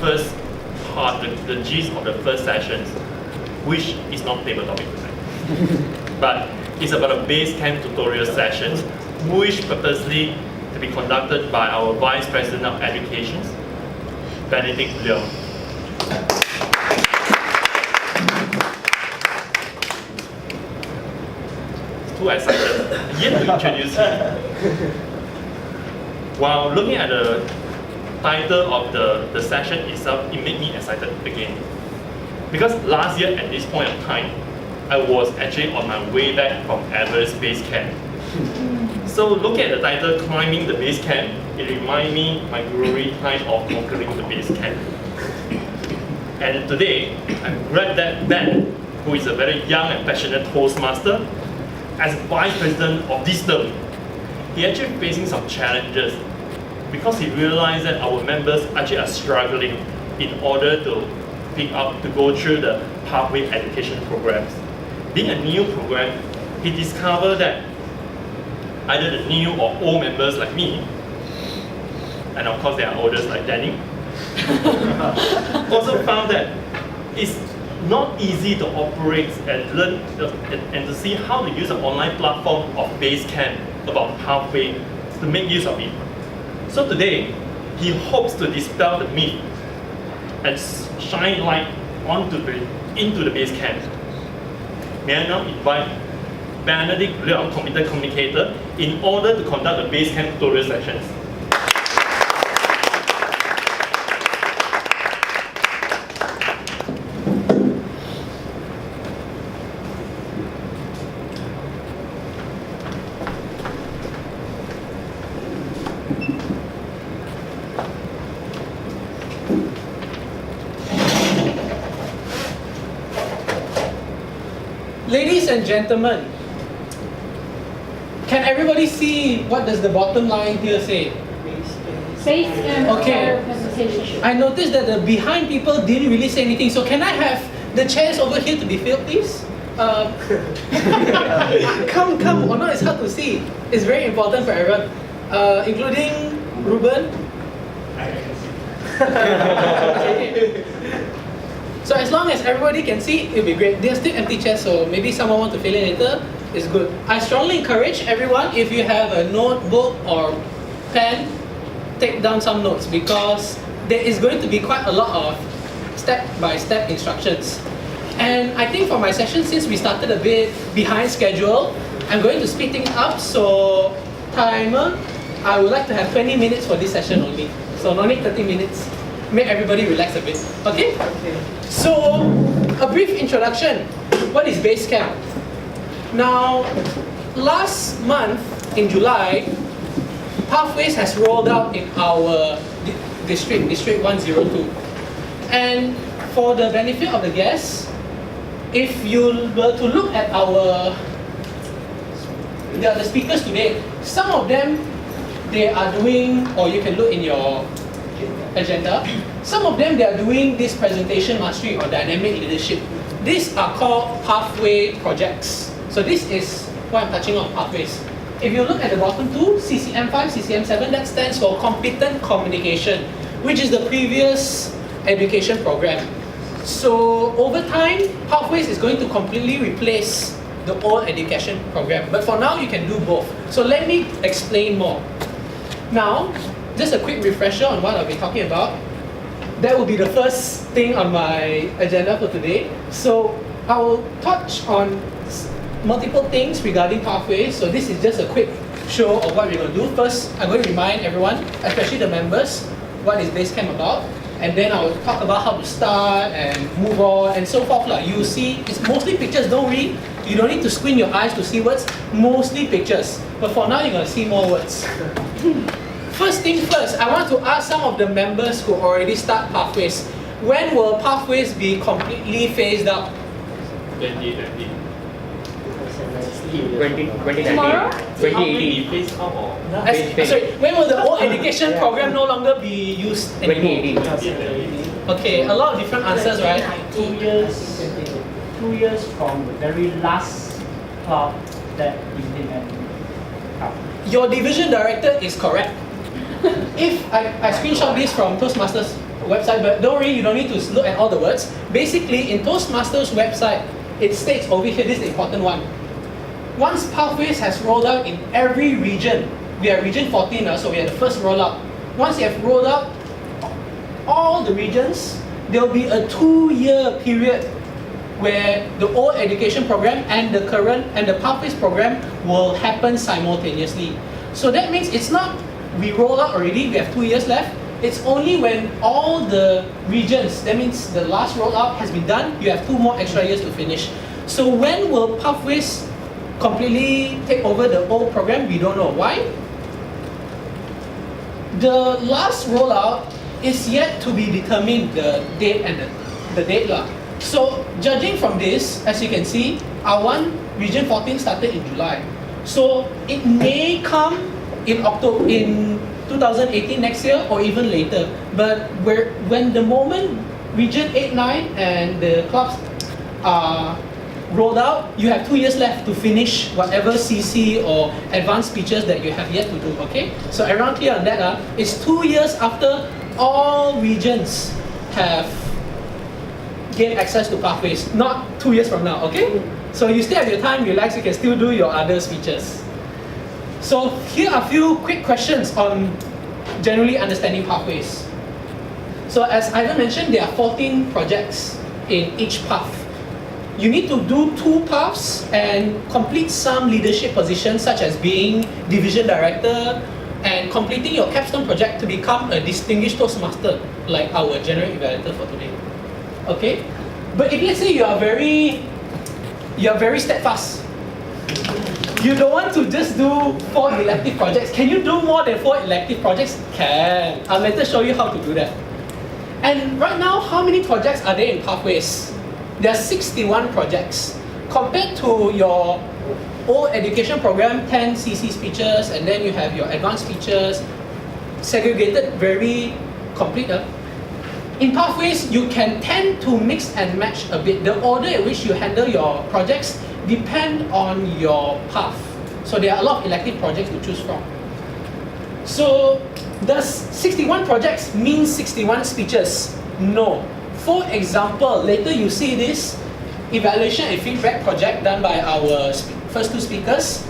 first part, the gist of the first sessions, which is not table topic tonight, but it's about a Basecamp tutorial sessions, which purposely to be conducted by our Vice President of Education, Benedict Leong. Too excited yet to introduce him. While looking at the title of the session itself, it made me excited again. Because last year at this point of time, I was actually on my way back from Everest Base Camp. So looking at the title, Climbing the Base Camp, it reminds me my glory time of conquering the base camp. And today, I'm glad that Ben, who is a very young and passionate Toastmaster, as Vice President of this term, he actually facing some challenges because he realized that our members actually are struggling in order to pick up, to go through the pathway education programs. Being a new program, he discovered that either the new or old members like me, and of course there are olders like Danny, also found that it's not easy to operate and learn and to see how to use an online platform of Basecamp about pathway to make use of it. So today, he hopes to dispel the myth and shine light into the Basecamp. May I now invite Benedict Leong, competent communicator, in order to conduct the Basecamp tutorial sessions. Ladies and gentlemen, can everybody see what does the bottom line here say? Okay. I noticed that the behind people didn't really say anything, so can I have the chairs over here to be filled, please? Come, or not, it's hard to see. It's very important for everyone, including Ruben. So as long as everybody can see, it'll be great. They're still empty chairs, so maybe someone wants to fill in later. It's good. I strongly encourage everyone, if you have a notebook or pen, take down some notes because there is going to be quite a lot of step-by-step instructions. And I think for my session, since we started a bit behind schedule, I'm going to speed things up. So timer, I would like to have 20 minutes for this session only. So no need 30 minutes. Make everybody relax a bit. Okay? So, a brief introduction. What is Basecamp? Now, last month in July, Pathways has rolled out in our district 102. And for the benefit of the guests, if you were to look at the speakers today, some of them, they are doing, or you can look in your agenda, some of them they are doing this presentation mastery or dynamic leadership. These are called pathway projects. So this is what I'm touching on, pathways. If you look at the bottom two, CCM5, CCM7, that stands for competent communication, which is the previous education program. So over time, pathways is going to completely replace the old education program. But for now, you can do both. So let me explain more. Now, just a quick refresher on what I'll be talking about. That will be the first thing on my agenda for today. So I will touch on multiple things regarding pathways. So this is just a quick show of what we're going to do. First, I'm going to remind everyone, especially the members, what is Basecamp about. And then I will talk about how to start and move on and so forth. You see, it's mostly pictures. Don't read. You don't need to squint your eyes to see words. Mostly pictures. But for now, you're going to see more words. First thing first, I want to ask some of the members who already start Pathways, when will Pathways be completely phased out? 2020. 2018. Phased out or? Sorry, when will the old education program no longer be used anymore? 2018. Okay, a lot of different answers, right? 2 years from the very last cloud that implemented. Your division director is correct. If I screenshot this from Toastmasters, website, but don't worry, you don't need to look at all the words. Basically, in Toastmasters website, it states over here, this is the important one. Once Pathways has rolled out in every region, we are region 14, so we are the first rollout. Once you have rolled out all the regions, there will be a 2-year period where the old education program and the current and the Pathways program will happen simultaneously. So that means it's not we roll out already, we have 2 years left. It's only when all the regions, that means the last rollout has been done, you have 2 more extra years to finish. So when will Pathways completely take over the old program? We don't know. Why? The last rollout is yet to be determined, the date and the date lah. So judging from this, as you can see, our one region 14 started in July. So it may come in October, in 2018 next year or even later. But when the moment region 8, 9 and the clubs are rolled out, you have 2 years left to finish whatever CC or advanced features that you have yet to do, okay? So everyone clear on that? It's 2 years after all regions have gained access to Pathways, not 2 years from now, okay? So you still have your time, relax, you can still do your other features. So here are a few quick questions on generally understanding Pathways. So as Ivan mentioned, there are 14 projects in each path. You need to do 2 paths and complete some leadership positions such as being division director and completing your capstone project to become a distinguished Toastmaster like our general evaluator for today. Okay? But if let's say you are very steadfast, you don't want to just do 4 elective projects. Can you do more than 4 elective projects? Can. I'll later show you how to do that. And right now, how many projects are there in Pathways? There are 61 projects. Compared to your old education program, 10 CC features, and then you have your advanced features, segregated, very complete. In Pathways, you can tend to mix and match a bit. The order at which you handle your projects depend on your path. So there are a lot of elective projects to choose from. So does 61 projects mean 61 speeches? No. For example, later you see this evaluation and feedback project done by our first 2 speakers.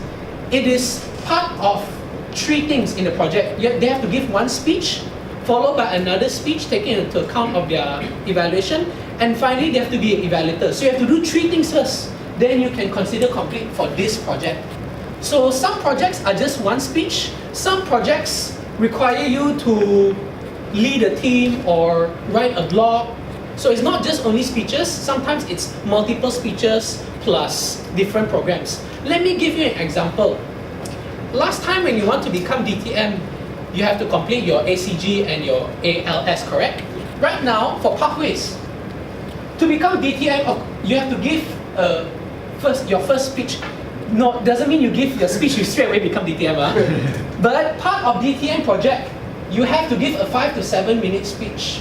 It is part of 3 things in the project. They have to give 1 speech, followed by another speech taking into account of their evaluation, and finally they have to be an evaluator. So you have to do 3 things first, then you can consider complete for this project. So some projects are just 1 speech, some projects require you to lead a team or write a blog. So it's not just only speeches, sometimes it's multiple speeches plus different programs. Let me give you an example. Last time when you want to become DTM, you have to complete your ACG and your ALS, correct? Right now, for Pathways, to become DTM, you have to give your first speech. No, doesn't mean you give your speech, you straight away become DTM. But part of DTM project, you have to give a 5 to 7 minute speech.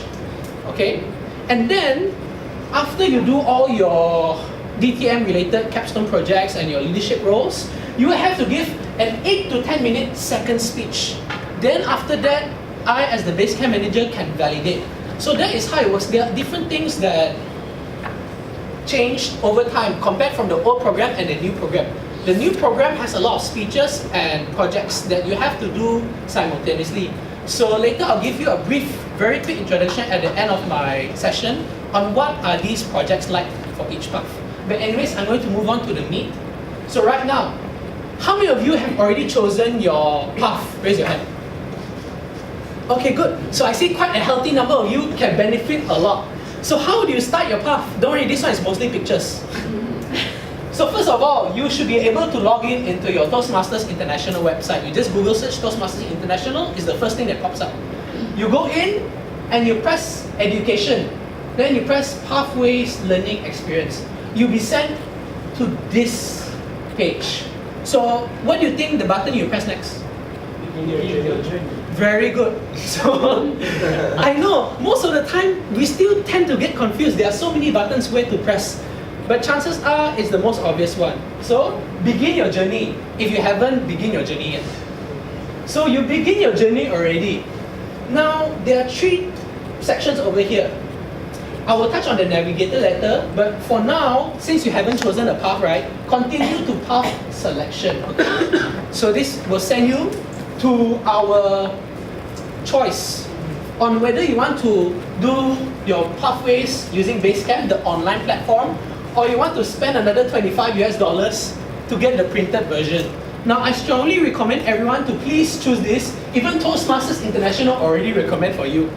Okay? And then, after you do all your DTM related capstone projects and your leadership roles, you have to give an 8 to 10 minute second speech. Then after that, I as the base camp manager can validate. So that is how it works. There are different things that changed over time compared from the old program and the new program. The new program has a lot of speeches and projects that you have to do simultaneously. So later I'll give you a brief, very quick introduction at the end of my session on what are these projects like for each path. But anyways, I'm going to move on to the meat. So right now, how many of you have already chosen your path? Raise your hand. Okay, good. So I see quite a healthy number of you can benefit a lot. So how do you start your path? Don't worry, this one is mostly pictures. So first of all, you should be able to log in into your Toastmasters International website. You just Google search Toastmasters International, is the first thing that pops up. You go in and you press education. Then you press Pathways Learning Experience. You'll be sent to this page. So what do you think the button you press next? Very good. So I know most of the time we still tend to get confused. There are so many buttons where to press. But chances are it's the most obvious one. So begin your journey if you haven't begin your journey yet. So you begin your journey already. Now there are 3 sections over here. I will touch on the navigator later, but for now, since you haven't chosen a path, right, continue to path selection. So this will send you to our choice on whether you want to do your pathways using Basecamp, the online platform, or you want to spend another $25 to get the printed version. Now, I strongly recommend everyone to please choose this. Even Toastmasters International already recommend for you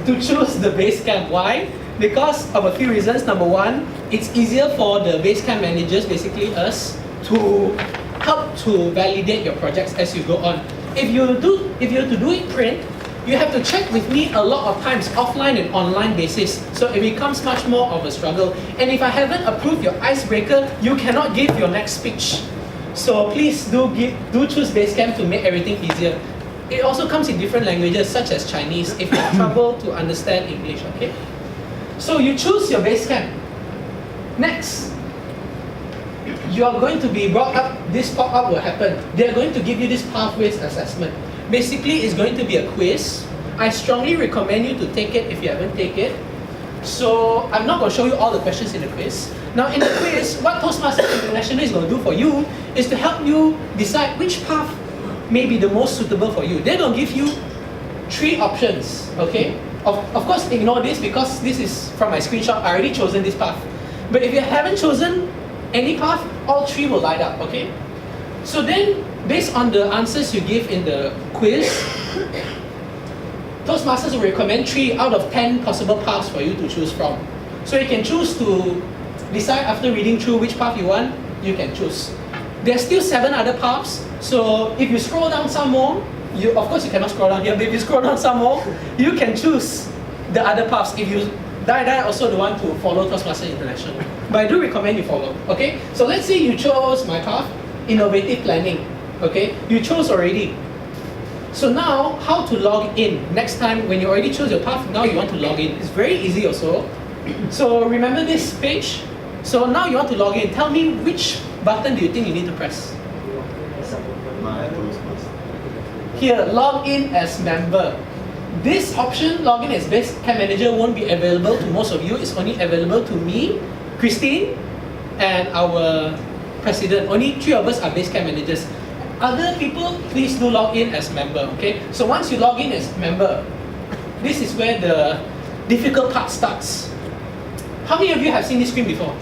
to choose the Basecamp. Why? Because of a few reasons. Number one, it's easier for the Basecamp managers, basically us, to help to validate your projects as you go on. If you were to do it print, you have to check with me a lot of times, offline and online basis. So it becomes much more of a struggle. And if I haven't approved your icebreaker, you cannot give your next speech. So please do choose Basecamp to make everything easier. It also comes in different languages such as Chinese if you have trouble to understand English, okay? So you choose your Basecamp. Next, you are going to be brought up, this pop-up will happen. They are going to give you this pathways assessment. Basically, it's going to be a quiz. I strongly recommend you to take it if you haven't taken it. So I'm not going to show you all the questions in the quiz. Now in the quiz, what Toastmasters International is going to do for you is to help you decide which path may be the most suitable for you. They're going to give you 3 options, okay? Of course, ignore this because this is from my screenshot. I already chosen this path. But if you haven't chosen any path, all 3 will light up, okay? So then, based on the answers you give in the quiz, Toastmasters will recommend 3 out of 10 possible paths for you to choose from. So you can choose to decide after reading through which path you want, you can choose. There's still 7 other paths, so if you scroll down some more, of course you cannot scroll down here, but if you scroll down some more, you can choose the other paths. If you die also don't want to follow Toastmasters International. But I do recommend you follow, okay? So let's say you chose my path, innovative planning, okay? You chose already. So now, how to log in? Next time, when you already chose your path, now you want to log in. It's very easy also. So remember this page? So now you want to log in. Tell me which button do you think you need to press? Here, log in as member. This option, log in as Basecamp manager, won't be available to most of you. It's only available to me, Christine, and our president. Only 3 of us are Basecamp managers. Other people, please do log in as member, okay? So once you log in as member, this is where the difficult part starts. How many of you have seen this screen before?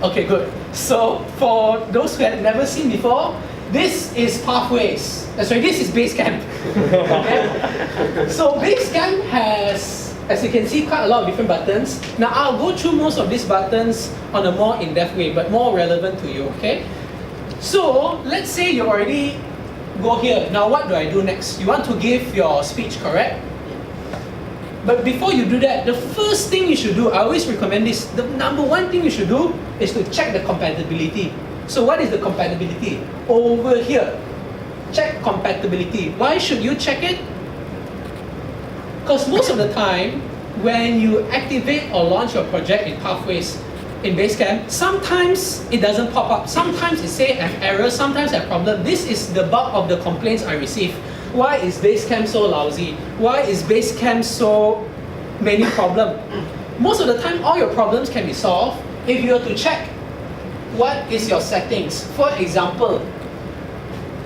Okay, good. So for those who have never seen before, this is pathways. Sorry, this is Basecamp. Okay? So Basecamp has, as you can see, quite a lot of different buttons. Now I'll go through most of these buttons on a more in-depth way, but more relevant to you, okay? So let's say you already go here. Now what do I do next? You want to give your speech, correct? But before you do that, the first thing you should do, I always recommend this, the number 1 thing you should do is to check the compatibility. So what is the compatibility? Over here, check compatibility. Why should you check it? Because most of the time, when you activate or launch your project in Pathways in Basecamp, sometimes it doesn't pop up. Sometimes it says an error, sometimes a problem. This is the bulk of the complaints I receive. Why is Basecamp so lousy? Why is Basecamp so many problems? Most of the time, all your problems can be solved if you were to check what is your settings. For example,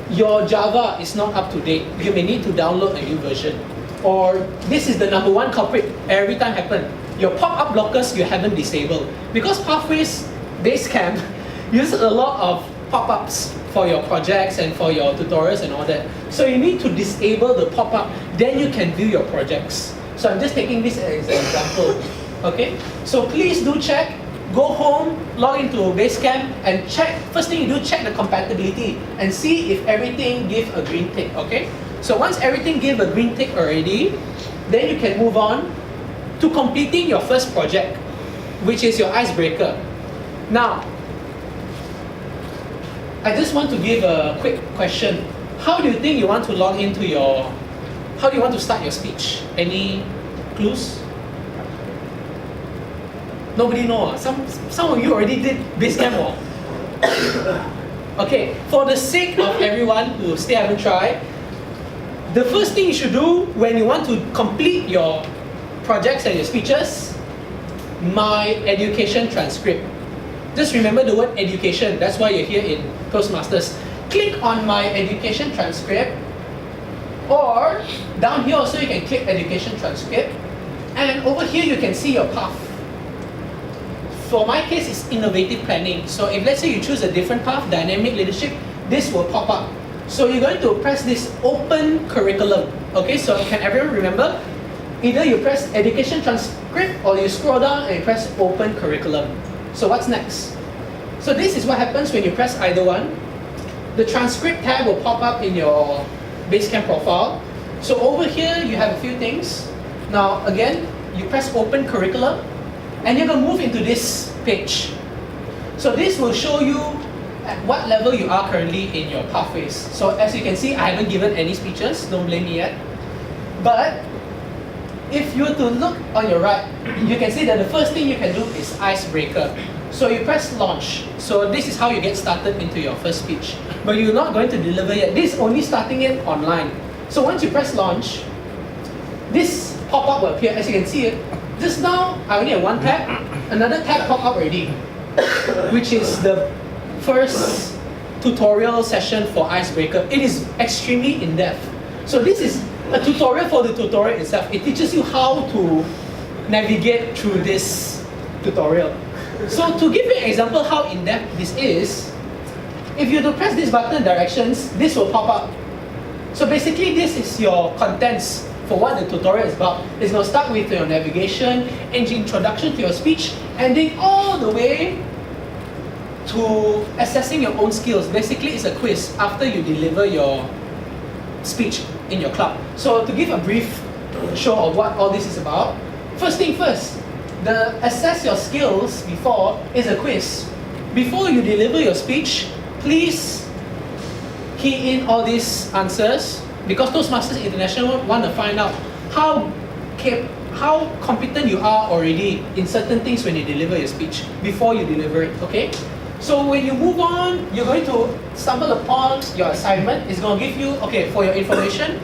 your Java is not up to date. You may need to download a new version. Or this is the number 1 culprit every time happen. Your pop-up blockers you haven't disabled. Because Pathways Basecamp uses a lot of pop-ups for your projects and for your tutorials and all that. So you need to disable the pop-up, then you can view your projects. So I'm just taking this as an example. Okay? So please do check. Go home, log into Basecamp and check. First thing you do, check the compatibility and see if everything gives a green tick. Okay? So once everything gives a green tick already, then you can move on to completing your first project, which is your icebreaker. Now, I just want to give a quick question. How do you think you want to log into your, how do you want to start your speech? Any clues? Nobody knows. Some of you already did Basecamp. Okay, for the sake of everyone who still haven't tried, the first thing you should do when you want to complete your projects and your speeches, my education transcript. Just remember the word education, that's why you're here in Toastmasters. Click on my education transcript, or down here also you can click education transcript, and over here you can see your path. For my case, it's innovative planning. So if let's say you choose a different path, dynamic leadership, this will pop up. So you're going to press this open curriculum. Okay, so can everyone remember? Either you press education transcript or you scroll down and you press open curriculum. So what's next? So this is what happens when you press either one. The transcript tab will pop up in your Basecamp profile. So over here you have a few things. Now again, you press open curriculum and you're going to move into this page. So this will show you at what level you are currently in your pathways. So as you can see, I haven't given any speeches, don't blame me yet. But if you were to look on your right, you can see that the first thing you can do is icebreaker. So you press launch. So this is how you get started into your first speech. But you're not going to deliver yet. This is only starting it online. So once you press launch, this pop-up will appear. As you can see it, just now I only have one tab, another tab pop up already, which is the first tutorial session for icebreaker. It is extremely in-depth. So this is a tutorial for the tutorial itself. It teaches you how to navigate through this tutorial. So to give you an example how in-depth this is, if you press this button directions, this will pop up. So basically this is your contents for what the tutorial is about. It's going to start with your navigation, introduction to your speech, ending all the way to assessing your own skills. Basically it's a quiz after you deliver your speech in your club. So to give a brief show of what all this is about, first thing first, the assess your skills before is a quiz. Before you deliver your speech, please key in all these answers, because Toastmasters International want to find out how competent you are already in certain things when you deliver your speech before you deliver it, okay? So when you move on, you're going to stumble upon your assignment. It's going to give you, okay, for your information,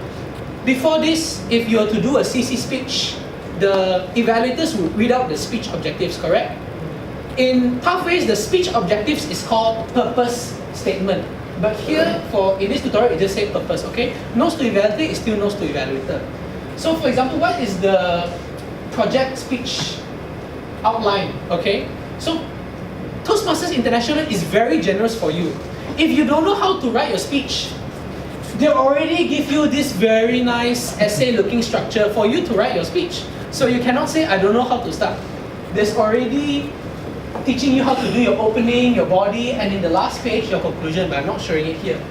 before this, if you are to do a CC speech, the evaluators will read out the speech objectives, correct? In Pathways, the speech objectives is called purpose statement. But here, in this tutorial, it just says purpose, okay? Notes to evaluator is still notes to evaluator. So for example, what is the project speech outline, okay? So Toastmasters International is very generous for you. If you don't know how to write your speech, they already give you this very nice essay-looking structure for you to write your speech. So you cannot say, I don't know how to start. There's already teaching you how to do your opening, your body, and in the last page, your conclusion, but I'm not showing it here.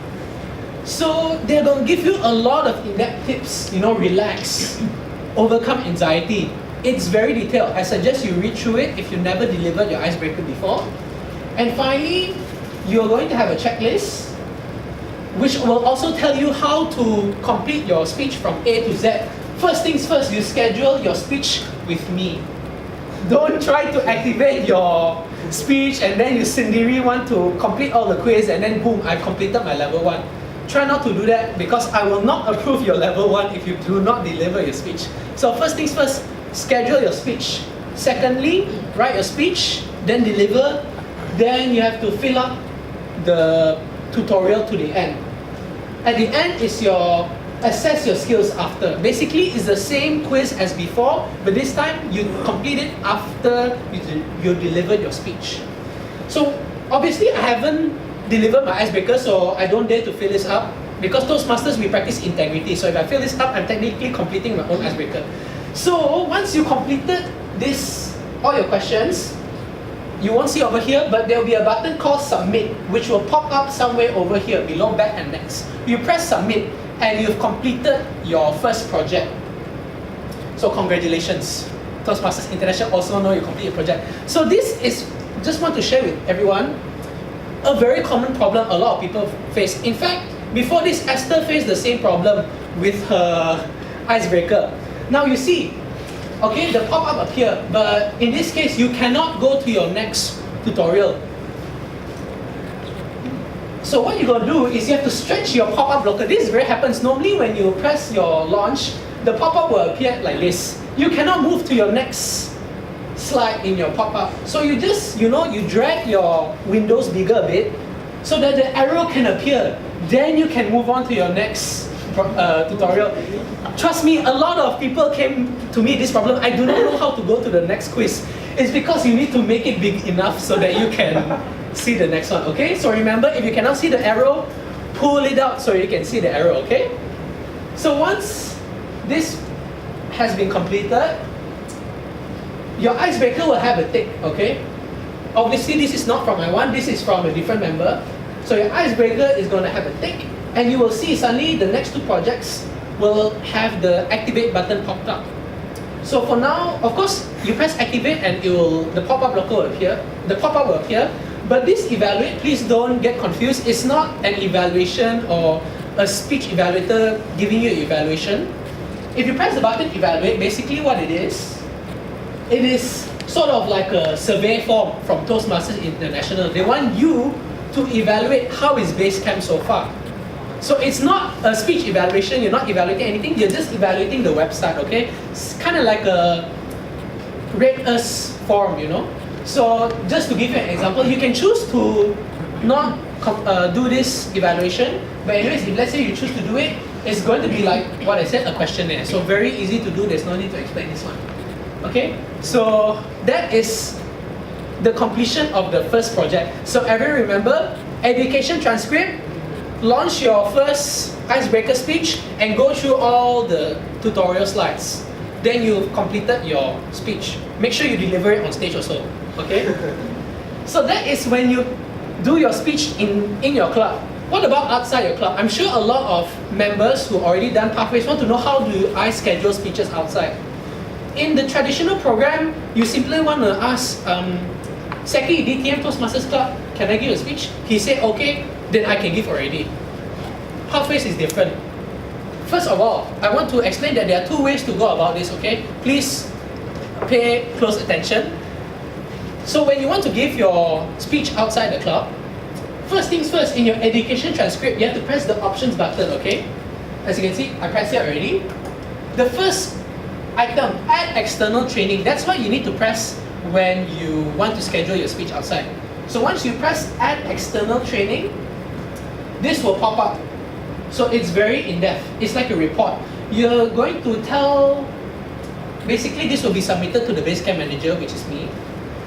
So they're going to give you a lot of in-depth tips, relax, overcome anxiety. It's very detailed. I suggest you read through it if you never delivered your icebreaker before. And finally, you're going to have a checklist, which will also tell you how to complete your speech from A to Z. First things first, you schedule your speech with me. Don't try to activate your speech and then you sindiri want to complete all the quiz and then boom, I completed my level 1. Try not to do that because I will not approve your level 1 if you do not deliver your speech. So first things first, schedule your speech. Secondly, write your speech, then deliver. Then you have to fill up the tutorial to the end. At the end is your assess your skills after. Basically, it's the same quiz as before, but this time you complete it after you delivered your speech. So obviously, I haven't delivered my icebreaker, so I don't dare to fill this up. Because Toastmasters, we practice integrity. So if I fill this up, I'm technically completing my own icebreaker. So once you completed all your questions, you won't see over here, but there will be a button called submit, which will pop up somewhere over here below back and next. You press submit, and you've completed your first project. So congratulations. Toastmasters International also know you complete your project. So this is, just want to share with everyone, a very common problem a lot of people face. In fact, before this, Esther faced the same problem with her icebreaker. Now you see, okay, the pop-up appear, but in this case, you cannot go to your next tutorial. So what you're gonna do is you have to stretch your pop-up blocker. This very happens normally when you press your launch, the pop-up will appear like this. You cannot move to your next slide in your pop-up. So you just, you drag your windows bigger a bit so that the arrow can appear. Then you can move on to your next tutorial. Trust me, a lot of people came to me this problem. I do not know how to go to the next quiz. It's because you need to make it big enough so that you can see the next one, okay? So remember, if you cannot see the arrow, pull it out so you can see the arrow, okay? So once this has been completed, your icebreaker will have a tick, okay? Obviously, this is not from my one, this is from a different member. So your icebreaker is going to have a tick, and you will see suddenly the next two projects will have the activate button popped up. So for now, of course, you press activate and the pop-up blocker will appear, the pop-up will appear, but this evaluate, please don't get confused, it's not an evaluation or a speech evaluator giving you an evaluation. If you press the button evaluate, basically what it is sort of like a survey form from Toastmasters International. They want you to evaluate how is Basecamp so far. So it's not a speech evaluation, you're not evaluating anything, you're just evaluating the website, okay? It's kind of like a rate us form, So just to give you an example, you can choose to not do this evaluation, but anyways, if let's say you choose to do it, it's going to be like what I said, a questionnaire. So very easy to do, there's no need to explain this one. Okay, so that is the completion of the first project. So everyone remember, education transcript, launch your first icebreaker speech and go through all the tutorial slides. Then you've completed your speech. Make sure you deliver it on stage also, okay? So that is when you do your speech in your club. What about outside your club? I'm sure a lot of members who already done pathways want to know how do I schedule speeches outside. In the traditional program, you simply want to ask, Seki, DTM Toastmasters Club, can I give a speech? He said, okay, then I can give already. Pathways is different. First of all, I want to explain that there are two ways to go about this, okay? Please pay close attention. So when you want to give your speech outside the club, first things first, in your education transcript, you have to press the options button, okay? As you can see, I pressed it already. The first item, add external training, that's what you need to press when you want to schedule your speech outside. So once you press add external training, this will pop up. So it's very in-depth. It's like a report. You're going to tell, basically this will be submitted to the Basecamp manager, which is me.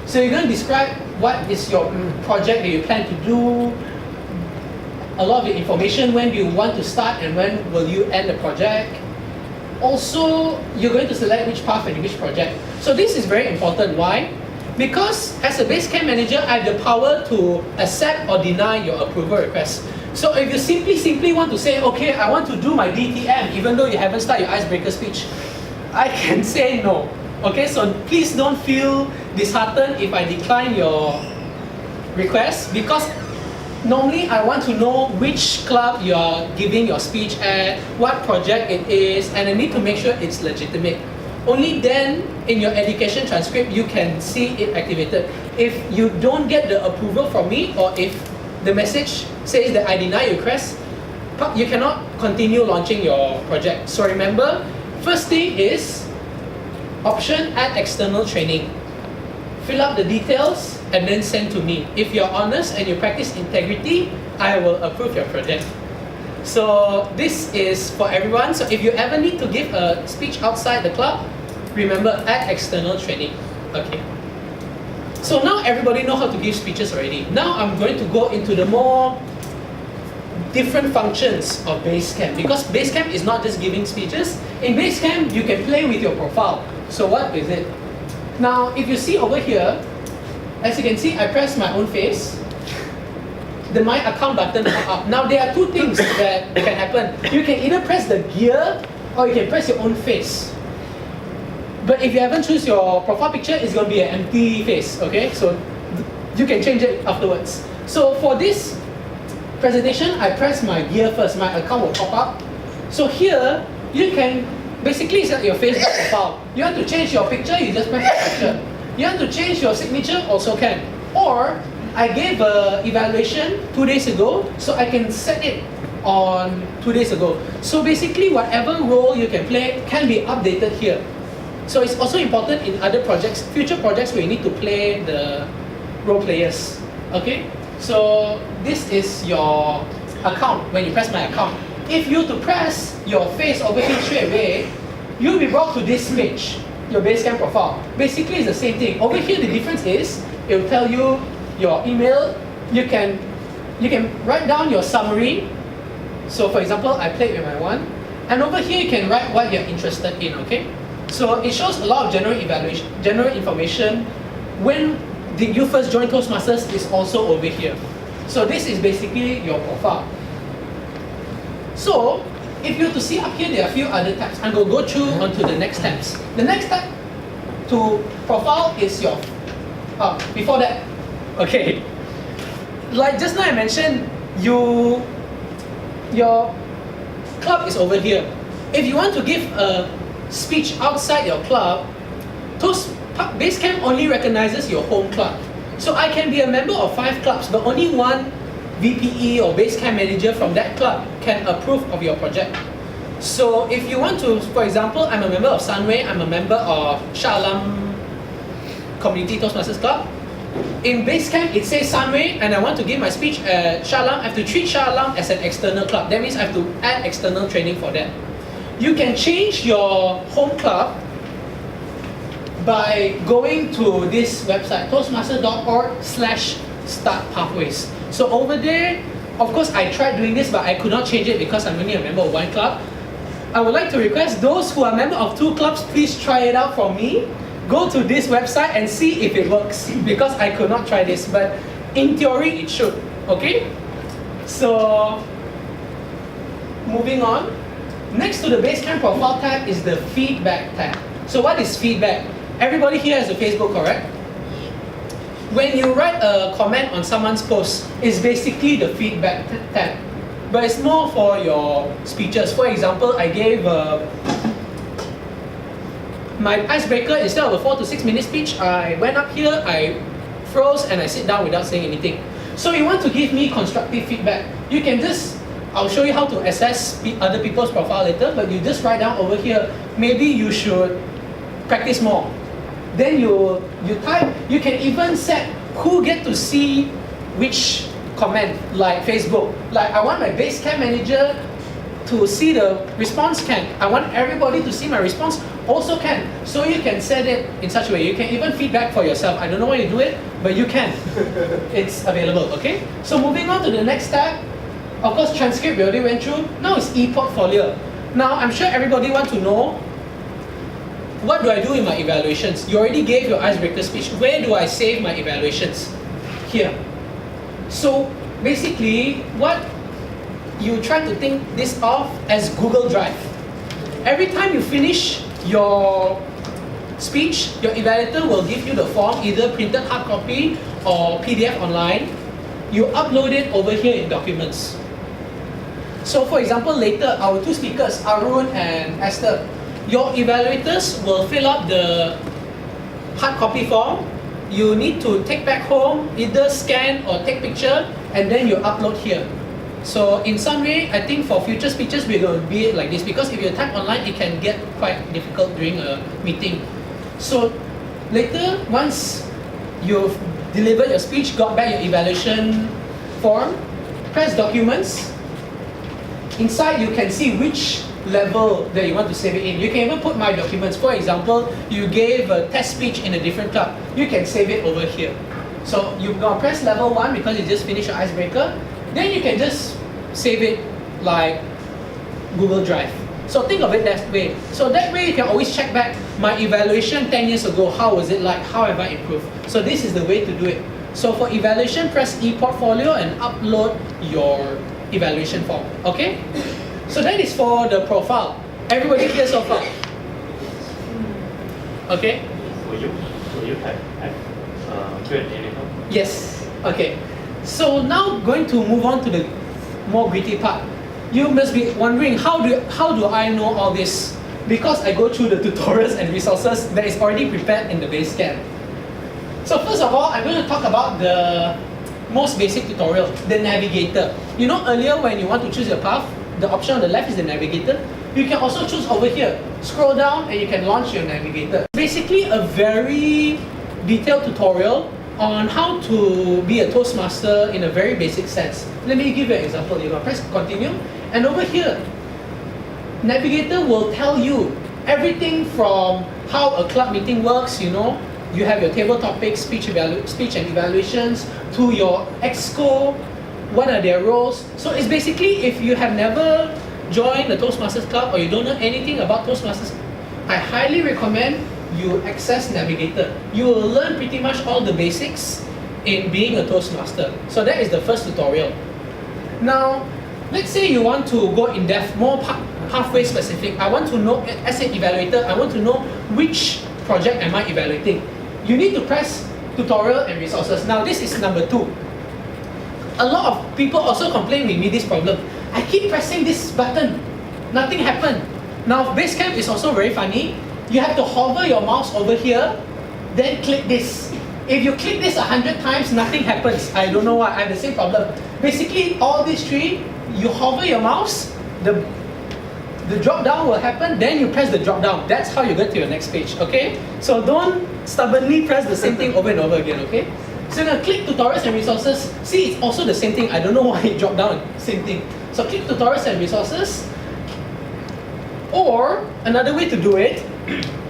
So you're going to describe what is your project that you plan to do, a lot of the information, when do you want to start and when will you end the project. Also, you're going to select which path and which project. So this is very important. Why? Because as a Basecamp manager, I have the power to accept or deny your approval request. So if you simply want to say, okay, I want to do my DTM, even though you haven't started your icebreaker speech, I can say no. Okay, so please don't feel disheartened if I decline your request, because normally I want to know which club you are giving your speech at, what project it is, and I need to make sure it's legitimate. Only then, in your education transcript, you can see it activated. If you don't get the approval from me, or if the message says that I deny your request, you cannot continue launching your project. So remember, first thing is option add external training. Fill up the details and then send to me. If you're honest and you practice integrity, I will approve your project. So this is for everyone. So if you ever need to give a speech outside the club, remember add external training. Okay. So now everybody know how to give speeches already. Now I'm going to go into the more different functions of Basecamp, because Basecamp is not just giving speeches. In Basecamp, you can play with your profile. So what is it? Now, if you see over here, as you can see, I press my own face. The My Account button pop up. Now, there are two things that can happen. You can either press the gear, or you can press your own face. But if you haven't choose your profile picture, it's going to be an empty face, okay? So you can change it afterwards. So for this presentation, I press my gear first. My account will pop up. So here, you can basically set your Facebook profile. You want to change your picture, you just press the picture. You want to change your signature, also can. Or I gave a evaluation 2 days ago, so I can set it on 2 days ago. So basically, whatever role you can play can be updated here. So it's also important in other projects, future projects where you need to play the role players. Okay? So this is your account when you press my account. If you to press your face over here straight away, you'll be brought to this page, your Basecamp profile. Basically, it's the same thing. Over here, the difference is it will tell you your email. You can write down your summary. So for example, I played with my one, and over here you can write what you're interested in. Okay, so it shows a lot of general information. When did you first join Toastmasters is also over here. So this is basically your profile. So if you to see up here, there are a few other tabs. I'm going to go through onto the next tabs. The next tab to profile is your, before that, okay. Like just now I mentioned, your club is over here. If you want to give a speech outside your club, Basecamp only recognizes your home club. So I can be a member of 5 clubs, but only one VPE or Basecamp manager from that club can approve of your project. So if you want to, for example, I'm a member of Sunway, I'm a member of Shah Alam Community Toastmasters Club. In Basecamp, it says Sunway, and I want to give my speech at Shah Alam. I have to treat Shah Alam as an external club. That means I have to add external training for that. You can change your home club by going to this website, toastmaster.org/startpathways. So over there, of course, I tried doing this, but I could not change it because I'm only a member of 1 club. I would like to request those who are member of 2 clubs, please try it out for me. Go to this website and see if it works, because I could not try this, but in theory it should. Okay? So moving on. Next to the Basecamp profile tab is the feedback tab. So what is feedback? Everybody here has a Facebook, correct? When you write a comment on someone's post, it's basically the feedback tab. But it's more for your speeches. For example, I gave my icebreaker, instead of a 4 to 6 minute speech, I went up here, I froze, and I sit down without saying anything. So you want to give me constructive feedback, you can just, I'll show you how to assess other people's profile later, but you just write down over here, maybe you should practice more. Then you type, you can even set who get to see which comment, like Facebook. Like I want my Basecamp manager to see the response, can. I want everybody to see my response, also can. So you can set it in such a way. You can even feedback for yourself. I don't know why you do it, but you can. It's available, okay? So moving on to the next tab. Of course, transcript we already went through. Now it's e-portfolio. Now I'm sure everybody wants to know, what do I do in my evaluations? You already gave your icebreaker speech. Where do I save my evaluations? Here. So basically, what you try to think this of as Google Drive. Every time you finish your speech, your evaluator will give you the form, either printed hard copy or PDF online. You upload it over here in documents. So for example, later our 2 speakers, Arun and Esther, your evaluators will fill out the hard copy form. You need to take back home, either scan or take picture, and then you upload here. So in some way, I think for future speeches, we're going to be like this, because if you type online, it can get quite difficult during a meeting. So later, once you've delivered your speech, got back your evaluation form, press documents. Inside, you can see which level that you want to save it in. You can even put my documents. For example, you gave a test speech in a different club. You can save it over here. So you're going to press level 1 because you just finished your icebreaker. Then you can just save it like Google Drive. So think of it that way. So that way you can always check back my evaluation 10 years ago. How was it like? How have I improved? So this is the way to do it. So for evaluation, press e-portfolio and upload your evaluation form. Okay? So that is for the profile. Everybody clear so far? Okay? Will you have Q&A later? Yes. Okay. So now going to move on to the more gritty part. You must be wondering, how do I know all this? Because I go through the tutorials and resources that is already prepared in the Basecamp. So first of all, I'm going to talk about the most basic tutorial, the navigator. You know earlier when you want to choose your path, the option on the left is the navigator. You can also choose over here. Scroll down and you can launch your navigator. Basically a very detailed tutorial on how to be a Toastmaster in a very basic sense. Let me give you an example. You're going to press continue, and over here, navigator will tell you everything from how a club meeting works, you know, you have your table topics, speech and evaluations, to your exco, what are their roles. So it's basically, if you have never joined the Toastmasters Club or you don't know anything about Toastmasters, I highly recommend you access Navigator. You will learn pretty much all the basics in being a Toastmaster. So that is the first tutorial. Now, let's say you want to go in depth, more pathway specific. I want to know, as an evaluator, I want to know which project am I evaluating. You need to press tutorial and resources. Now this is number 2. A lot of people also complain with me this problem. I keep pressing this button, nothing happened. Now Basecamp is also very funny. You have to hover your mouse over here, then click this. If you click this 100 times, nothing happens. I don't know why, I have the same problem. Basically, all these 3, you hover your mouse, the drop down will happen, then you press the drop down. That's how you get to your next page, okay? So don't stubbornly press the same thing over and over again, okay? So you're gonna click tutorials and resources. See, it's also the same thing. I don't know why it dropped down, same thing. So click tutorials and resources. Or, another way to do it,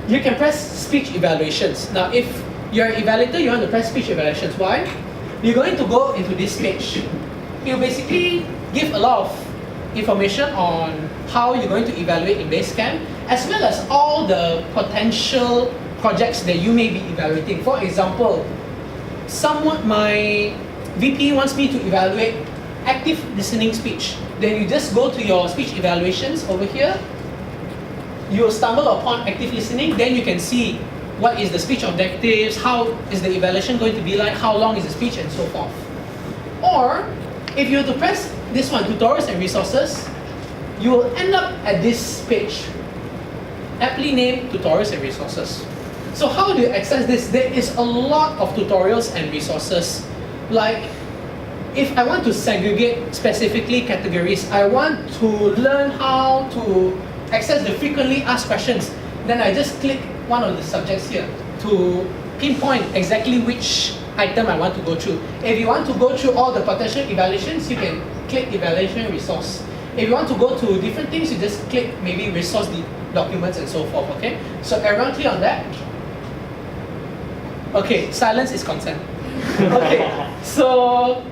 you can press speech evaluations. Now, if you're an evaluator, you want to press speech evaluations. Why? You're going to go into this page. It'll basically give a lot of information on how you're going to evaluate in Basecamp, as well as all the potential projects that you may be evaluating. For example, my VP wants me to evaluate active listening speech. Then you just go to your speech evaluations over here. You will stumble upon active listening, then you can see what is the speech objectives, how is the evaluation going to be like, how long is the speech, and so forth. Or, if you were to press this one, tutorials and resources, you will end up at this page, aptly named tutorials and resources. So how do you access this? There is a lot of tutorials and resources. Like, if I want to segregate specifically categories, I want to learn how to access the frequently asked questions, then I just click one of the subjects here to pinpoint exactly which item I want to go through. If you want to go through all the potential evaluations, you can click evaluation resource. If you want to go to different things, you just click maybe resource documents and so forth, okay? So everyone clear on that? Okay, silence is consent. Okay, so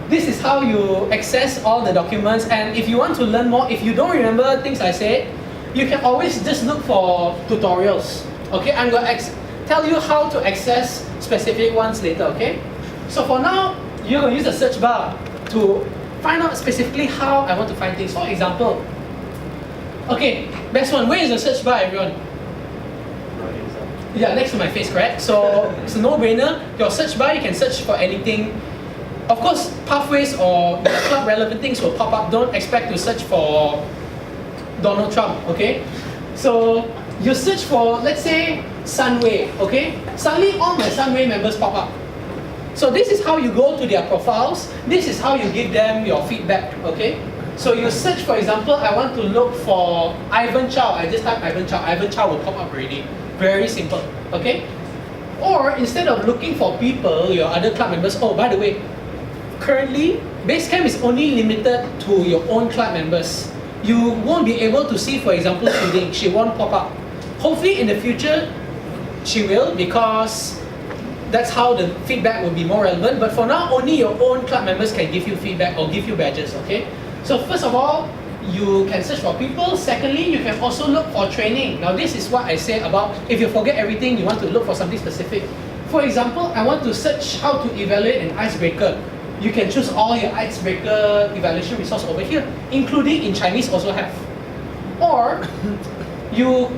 this is how you access all the documents, and if you want to learn more, if you don't remember things I said, you can always just look for tutorials. Okay, I'm going to tell you how to access specific ones later, okay? So for now, you're going to use the search bar to find out specifically how I want to find things. For example, okay, best one, where is the search bar, everyone? Yeah, next to my face, correct? So it's a no-brainer. Your search bar, you can search for anything. Of course, pathways or club relevant things will pop up. Don't expect to search for Donald Trump, okay? So you search for, let's say, Sunway, okay? Suddenly all my Sunway members pop up. So this is how you go to their profiles. This is how you give them your feedback, okay? So you search, for example, I want to look for Ivan Chow. I just type Ivan Chow. Ivan Chow will pop up already. Very simple, okay? Or instead of looking for people, your other club members, oh, by the way, currently, Basecamp is only limited to your own club members. You won't be able to see, for example, Suding. She won't pop up. Hopefully in the future, she will, because that's how the feedback will be more relevant. But for now, only your own club members can give you feedback or give you badges, okay? So first of all, you can search for people. Secondly, you can also look for training. Now this is what I say about if you forget everything, you want to look for something specific. For example, I want to search how to evaluate an icebreaker. You can choose all your icebreaker evaluation resource over here, including in Chinese also have. Or you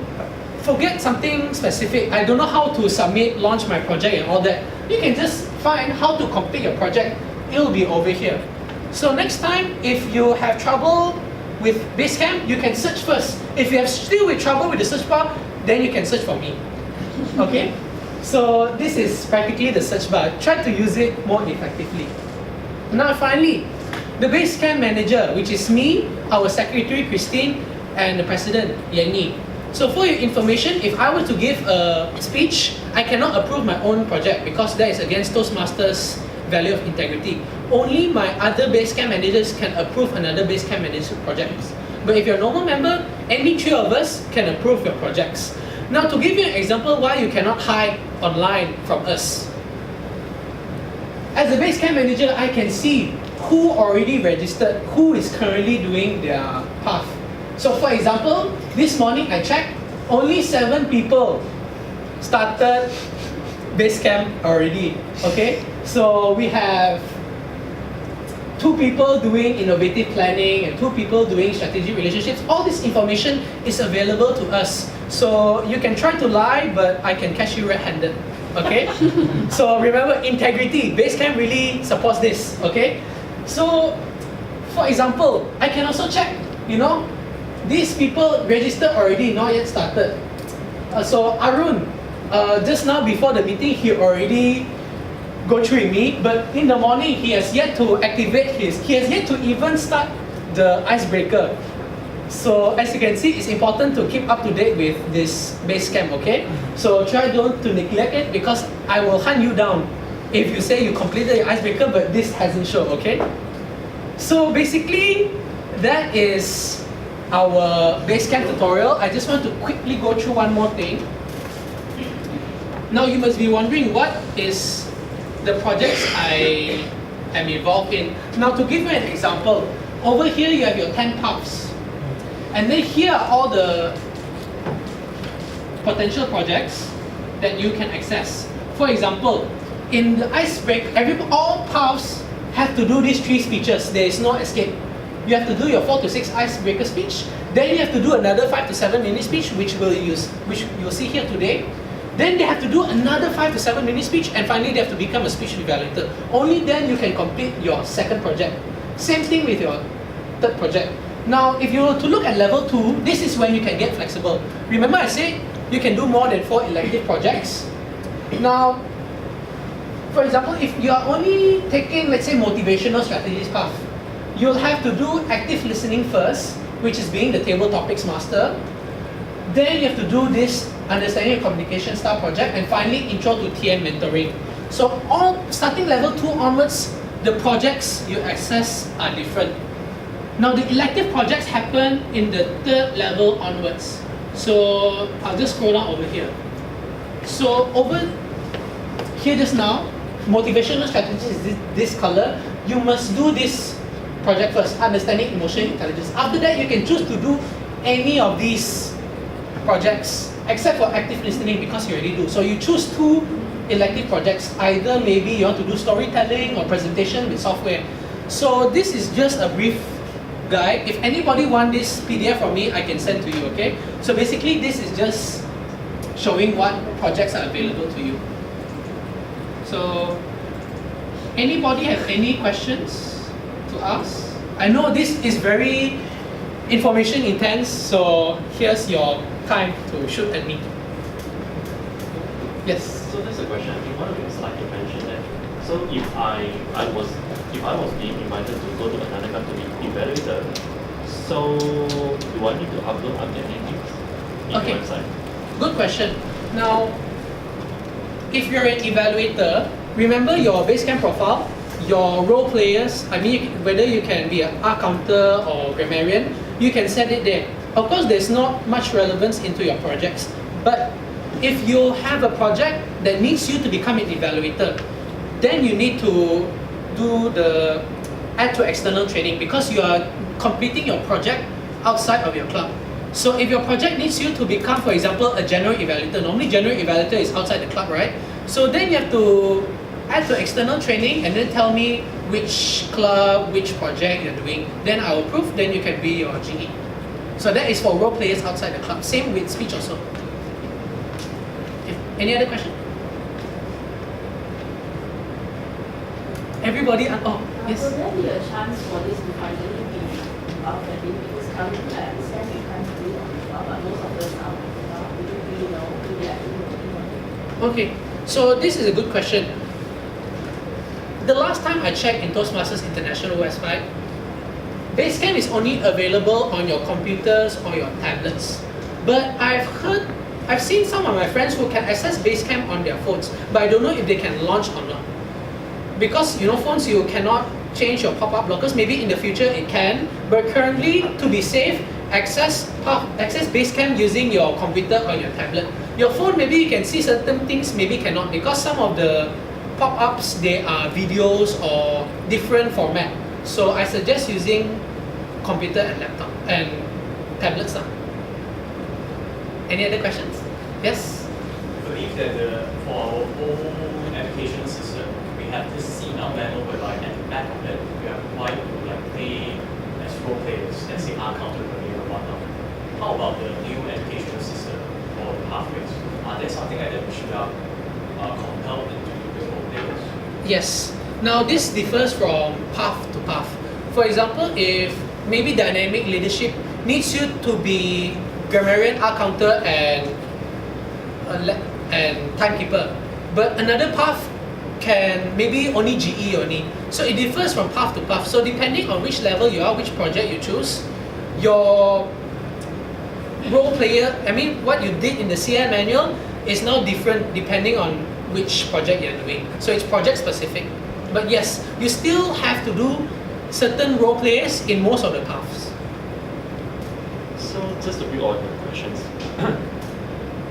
forget something specific. I don't know how to submit, launch my project and all that. You can just find how to complete your project. It'll be over here. So next time, if you have trouble with Basecamp, you can search first. If you have still with trouble with the search bar, then you can search for me. Okay? So this is practically the search bar. Try to use it more effectively. Now finally, the Basecamp manager, which is me, our secretary Christine, and the president Yanni. So for your information, if I were to give a speech, I cannot approve my own project because that is against Toastmasters' value of integrity. Only my other Basecamp managers can approve another Basecamp manager's projects. But if you're a normal member, any 3 of us can approve your projects. Now to give you an example why you cannot hide online from us. As a Basecamp manager, I can see who already registered, who is currently doing their path. So for example, this morning I checked, only 7 people started Basecamp already, okay? So we have 2 people doing innovative planning and 2 people doing strategic relationships. All this information is available to us. So you can try to lie, but I can catch you red-handed, okay? So remember, integrity, Basecamp really supports this, okay? So, for example, I can also check, these people registered already, not yet started. So Arun, just now before the meeting, he already go through with me, but in the morning, he has yet to activate he has yet to even start the icebreaker. So as you can see, it's important to keep up to date with this Basecamp, okay? So try don't to neglect it because I will hunt you down if you say you completed your icebreaker but this hasn't shown, okay? So basically, that is our Basecamp tutorial. I just want to quickly go through one more thing. Now you must be wondering what is the projects I am involved in. Now to give you an example, over here you have your 10 paths. And then here are all the potential projects that you can access. For example, in the icebreaker, all paths have to do these 3 speeches. There is no escape. You have to do your 4 to 6 icebreaker speech. Then you have to do another 5 to 7 minute speech, which you'll see here today. Then they have to do another 5 to 7 minute speech, and finally they have to become a speech evaluator. Only then you can complete your second project. Same thing with your third project. Now, if you were to look at level 2, this is when you can get flexible. Remember I said you can do more than 4 elective projects. Now, for example, if you are only taking, let's say, motivational strategies path, you'll have to do active listening first, which is being the table topics master. Then you have to do this understanding and communication style project, and finally intro to TM mentoring. So starting level 2 onwards, the projects you access are different. Now the elective projects happen in the 3rd level onwards. So I'll just scroll down over here. So over here just now, motivational strategy is this color. You must do this project first, understanding emotional intelligence. After that, you can choose to do any of these projects except for active listening because you already do. So you choose 2 elective projects. Either maybe you want to do storytelling or presentation with software. So this is just a brief guide. If anybody want this PDF from me, I can send to you, okay? So basically this is just showing what projects are available to you. So anybody have any questions to ask? I know this is very information intense, so here's your time to shoot at me. Yes. So there's a question. I think one of your slides you mentioned that. So if I was being invited to go to another company evaluator, so do I need to upload anything in the website? Good question. Now, if you're an evaluator, remember your Basecamp profile, your role players. I mean, whether you can be an art counter or grammarian, you can set it there. Of course, there's not much relevance into your projects, but if you have a project that needs you to become an evaluator, then you need to do the add to external training because you are completing your project outside of your club. So if your project needs you to become, for example, a general evaluator, normally general evaluator is outside the club, right? So then you have to add to external training and then tell me which club, which project you're doing. Then I will approve, then you can be your GE. So that is for role players outside the club. Same with speech also. Okay. Any other question? Everybody, oh, yes. Will there be a chance for this to finally be outstanding? Because currently I understand you can't do it on the job, but most of us are on the job. We don't really know who they are actually working on it. Okay, so this is a good question. the last time I checked in Toastmasters International website, Basecamp is only available on your computers or your tablets. But I've seen some of my friends who can access Basecamp on their phones, but I don't know if they can launch or not. Because phones, you cannot change your pop-up blockers. Maybe in the future it can, but currently, to be safe, access Basecamp using your computer or your tablet. Your phone, maybe you can see certain things, maybe cannot, because some of the pop-ups, they are videos or different format. So I suggest using computer and laptop and tablets. Any other questions? Yes? I believe that for our own education system, we have this C in our manual whereby at the back of it, we are required to play as role players, let's say R counter or whatnot. How about the new educational system or the pathways? Are there something like that we should have compelled into the role players? Yes. Now this differs from path to path. For example, if maybe dynamic leadership needs you to be grammarian, R counter, and timekeeper, but another path can maybe only GE only. So it differs from path to path. So depending on which level you are, which project you choose, your role player, what you did in the CI manual is now different depending on which project you're doing. So it's project specific. But yes, you still have to do certain role players in most of the paths. So just to build on your questions,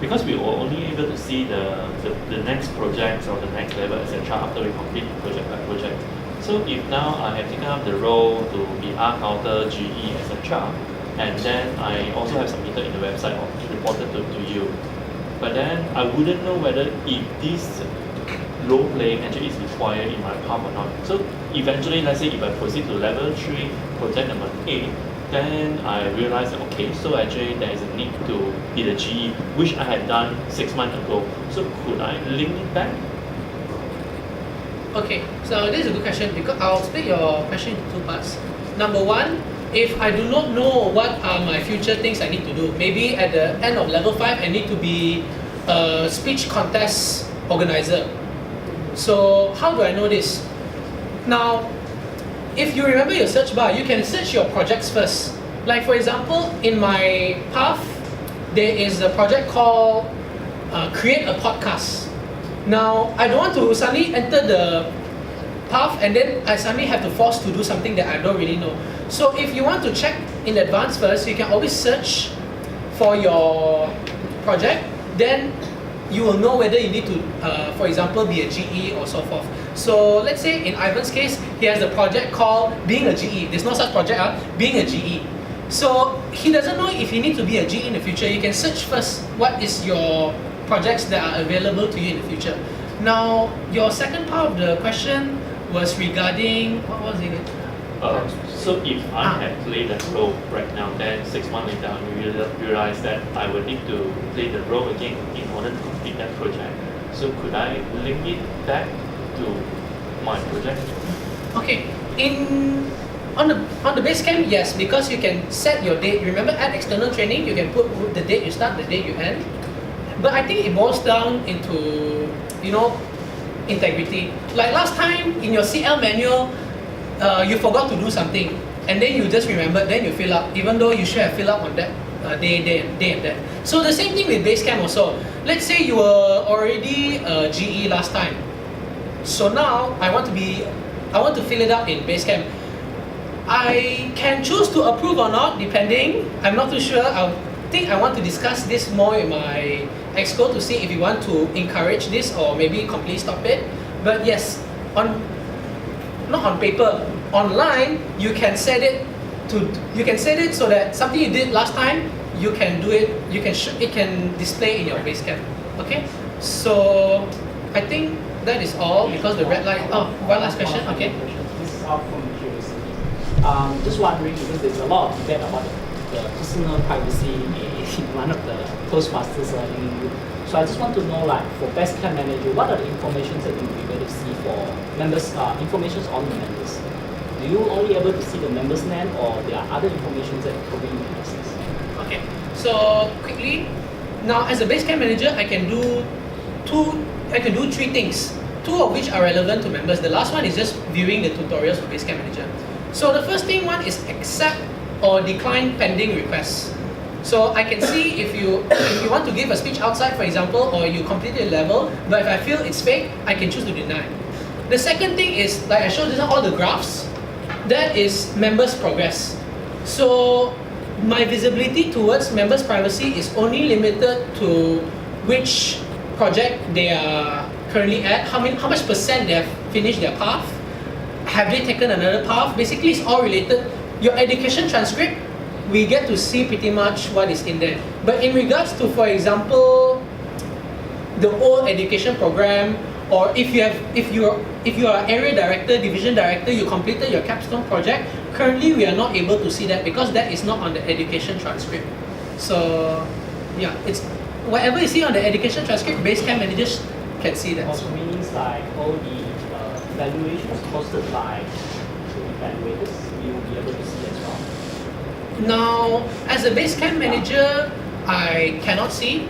because we were only able to see the next project or the next level, etc. after we complete project by project. So if now I have taken up the role to be R counter, GE, etc., and then I also have submitted in the website or reported to you, but then I wouldn't know whether if this role playing actually is required in my path or not. So eventually, let's say if I proceed to level 3, project number 8, then I realized that, okay, so actually there is a need to be the GE, which I had done 6 months ago. So could I link it back? Okay, so this is a good question because I'll split your question into two parts. Number one, if I do not know what are my future things I need to do, maybe at the end of level 5 I need to be a speech contest organizer. So how do I know this? Now, if you remember your search bar, you can search your projects first. Like for example, in my path, there is a project called Create a Podcast. Now, I don't want to suddenly enter the path and then I suddenly have to force to do something that I don't really know. So if you want to check in advance first, you can always search for your project. Then you will know whether you need to, for example, be a GE or so forth. So let's say in Ivan's case, he has a project called Being a GE. There's no such project, Being a GE. So he doesn't know if he needs to be a GE in the future. You can search first what is your projects that are available to you in the future. Now, your second part of the question was regarding, what was it? So if I had played that role right now, then 6 months later I realize that I will need to play the role again in order to complete that project. So could I link it back to my project? Okay, on the Basecamp, yes, because you can set your date. Remember, at external training, you can put the date you start, the date you end. But I think it boils down into integrity. Like last time in your CL manual, you forgot to do something, and then you just remembered, then you fill up, even though you should have filled up on that day and that. So the same thing with Basecamp also. Let's say you were already a GE last time. So now I want to fill it up in Basecamp. I can choose to approve or not, depending. I'm not too sure. I think I want to discuss this more with my exco to see if we want to encourage this or maybe completely stop it. But yes, not on paper, online you can set it so that something you did last time you can do it. It can display in your Basecamp. Okay, so I think that is all because the red light. Oh, one last question. Okay. This is out from curiosity. Just wondering because there's a lot of debate about the personal privacy in one of the Toastmasters interview. So I just want to know, like, for Basecamp manager, what are the information that you'll be able to see for members, information on the members? Do you only able to see the members' name, or there are other information that probably you can access? Okay, so quickly, now as a Basecamp manager, I can do 3 things two of which are relevant to members. The last one is just viewing the tutorials for Basecamp Manager. So the first thing one is accept or decline pending requests. So I can see if you want to give a speech outside, for example, or you completed a level, but if I feel it's fake, I can choose to deny. The second thing is, like I showed just now, all the graphs, that is members' progress. So my visibility towards members' privacy is only limited to which project they are currently at, how much percent they have finished their path, have they taken another path. Basically, it's all related. Your education transcript, we get to see pretty much what is in there. But in regards to, for example, the old education program, or if you are area director, division director, you completed your capstone project, currently we are not able to see that because that is not on the education transcript. So yeah, it's whatever you see on the education transcript, Basecamp managers can see that. Also means like all the evaluations posted by the evaluators, you will be able to see as well. Now, as a Basecamp manager, I cannot see,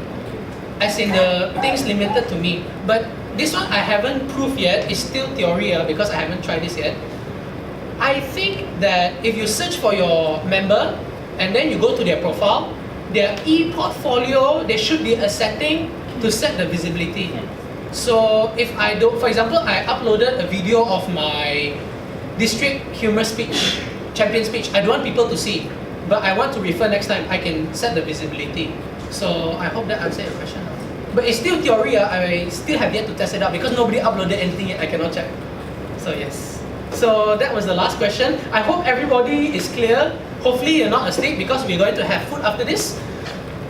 as in the things limited to me. But this one I haven't proved yet, it's still theory because I haven't tried this yet. I think that if you search for your member and then you go to their profile, their e-portfolio, there should be a setting to set the visibility. So if I don't, for example, I uploaded a video of my district humor speech, champion speech. I don't want people to see, but I want to refer next time. I can set the visibility. So I hope that answered your question. But it's still theory. I still have yet to test it out because nobody uploaded anything yet. I cannot check. So yes. So that was the last question. I hope everybody is clear. Hopefully you're not asleep because we're going to have food after this.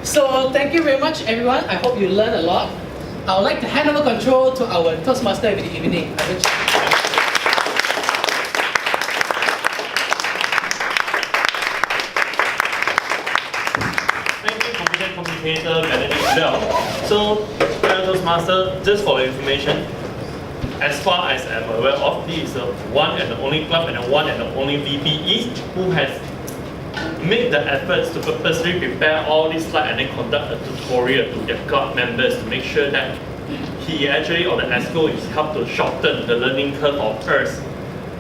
So thank you very much, everyone. I hope you learned a lot. I would like to hand over control to our Toastmaster of the evening. Thank you, competent communicator Benedict Bell. So, Toastmaster, just for your information, as far as I'm aware of, this is the one and the only club and the one and the only VP East who has made the efforts to purposely prepare all these slides and then conduct a tutorial to their club members to make sure that he actually, or the ESCO, is helped to shorten the learning curve of us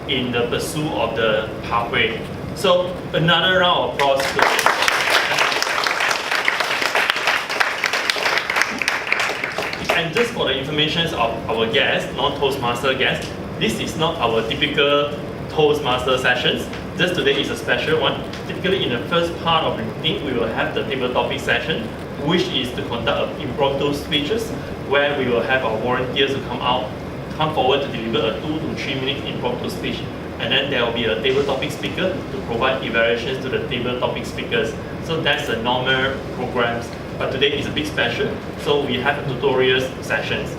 in the pursuit of the pathway. So another round of applause to And just for the information of our guests, non-Toastmaster guests, this is not our typical Toastmaster sessions. Just today is a special one. Typically in the first part of the meeting, we will have the table topic session, which is to conduct impromptu speeches, where we will have our volunteers to come forward to deliver a 2 to 3 minute impromptu speech. And then there will be a table topic speaker to provide evaluations to the table topic speakers. So that's the normal programs. But today is a big special, so we have tutorials sessions.